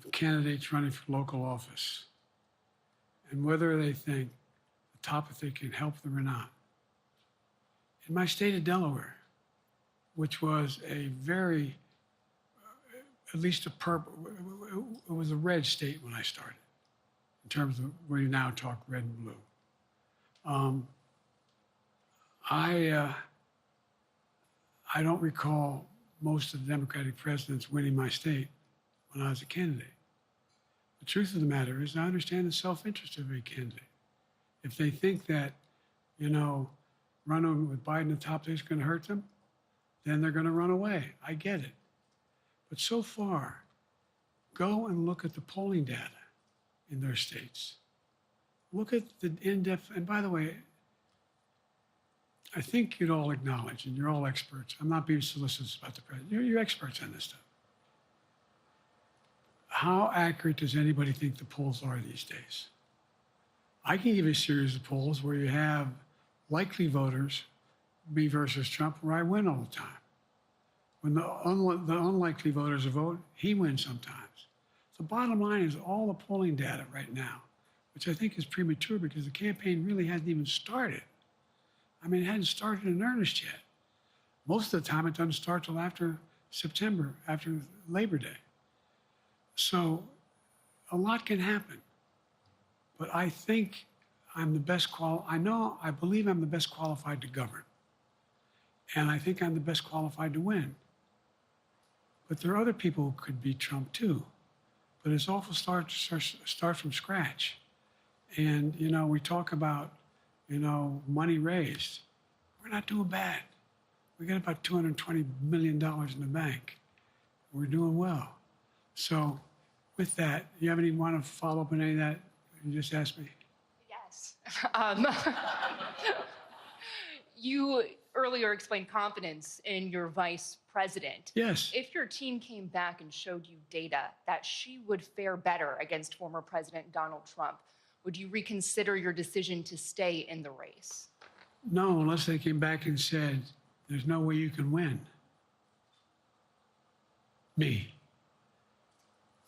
of candidates running for local office and whether they think the top if they can help them or not. In my state of Delaware, which was a very, at least a purple, it was a red state when I started, in terms of where you now talk red and blue. I don't recall most of the Democratic presidents winning my state when I was a candidate. The truth of the matter is I understand the self-interest of a candidate. If they think that, running with Biden at the top is going to hurt them, then they're going to run away. I get it. But so far, go and look at the polling data in their states. Look at the in-depth, and by the way, I think you'd all acknowledge, and you're all experts. I'm not being solicitous about the president. You're experts on this stuff. How accurate does anybody think the polls are these days? I can give you a series of polls where you have likely voters, me versus Trump, where I win all the time. When the unlikely voters vote, he wins sometimes. The bottom line is all the polling data right now, which I think is premature because the campaign really hasn't even started. I mean, it hadn't started in earnest yet. Most of the time, it doesn't start till after September, after Labor Day. So a lot can happen. But I think I'm the best I believe I'm the best qualified to govern. And I think I'm the best qualified to win. But there are other people who could beat Trump too. But it's awful start from scratch. And, we talk about, money raised. We're not doing bad. We got about $220 million in the bank. We're doing well. So with that, you have any want to follow up on any of that you just asked me? Yes. You earlier explained confidence in your vice president. Yes. If your team came back and showed you data that she would fare better against former President Donald Trump, would you reconsider your decision to stay in the race? No, unless they came back and said, there's no way you can win. Me.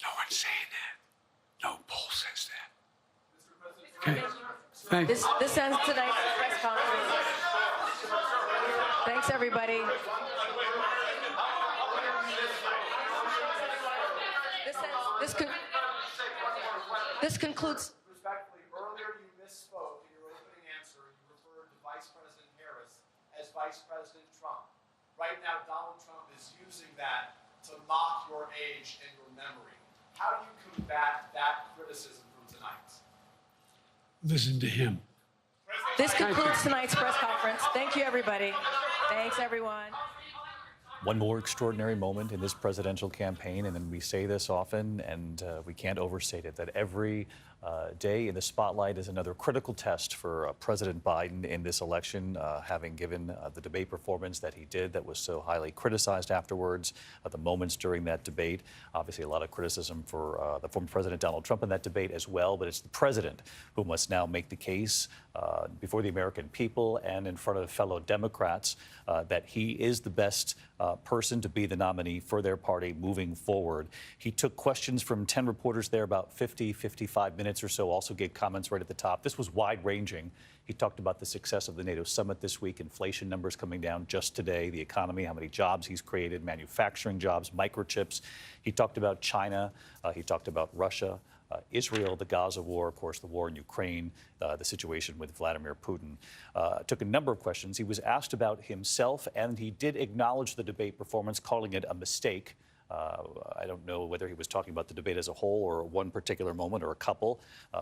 No one's saying that. No poll says that. Okay. Thanks. This ends tonight's press conference. Thanks, everybody. This concludes. Respectfully, earlier you misspoke in your opening answer. You Vice President Trump. Right now, Donald Trump is using that to mock your age and your memory. How do you combat that criticism from tonight? Listen to him. This concludes tonight's press conference. Thank you, everybody. Thanks, everyone. One more extraordinary moment in this presidential campaign, and then we say this often, and we can't overstate it, that every day in the spotlight is another critical test for President Biden in this election, having given the debate performance that he did that was so highly criticized afterwards, the moments during that debate. Obviously, a lot of criticism for the former President Donald Trump in that debate as well, but it's the president who must now make the case before the American people and in front of fellow Democrats that he is the best person to be the nominee for their party moving forward. He took questions from 10 reporters there, about 55 minutes or so, also gave comments right at the top. This was wide-ranging. He talked about the success of the NATO summit this week, inflation numbers coming down just today, the economy, how many jobs he's created, manufacturing jobs, microchips. He talked about China. He talked about Russia. Israel, the Gaza war, of course, the war in Ukraine, the situation with Vladimir Putin. Took a number of questions. He was asked about himself, and he did acknowledge the debate performance, calling it a mistake. I don't know whether he was talking about the debate as a whole or one particular moment or a couple,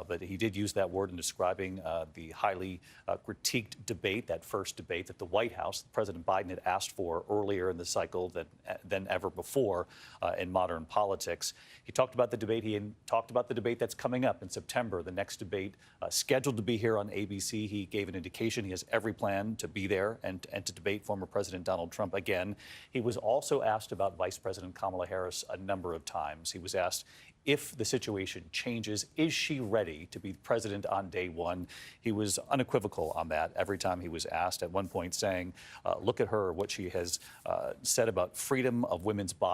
but he did use that word in describing the highly critiqued debate, that first debate that the White House, President Biden, had asked for earlier in the cycle than ever before in modern politics. He talked about the debate. He talked about the debate that's coming up in September, the next debate scheduled to be here on ABC. He gave an indication he has every plan to be there and to debate former President Donald Trump again. He was also asked about Vice President Kamala Harris a number of times. He was asked if the situation changes, is she ready to be president on day one? He was unequivocal on that every time he was asked, at one point saying, look at her, what she has said about freedom of women's bodies.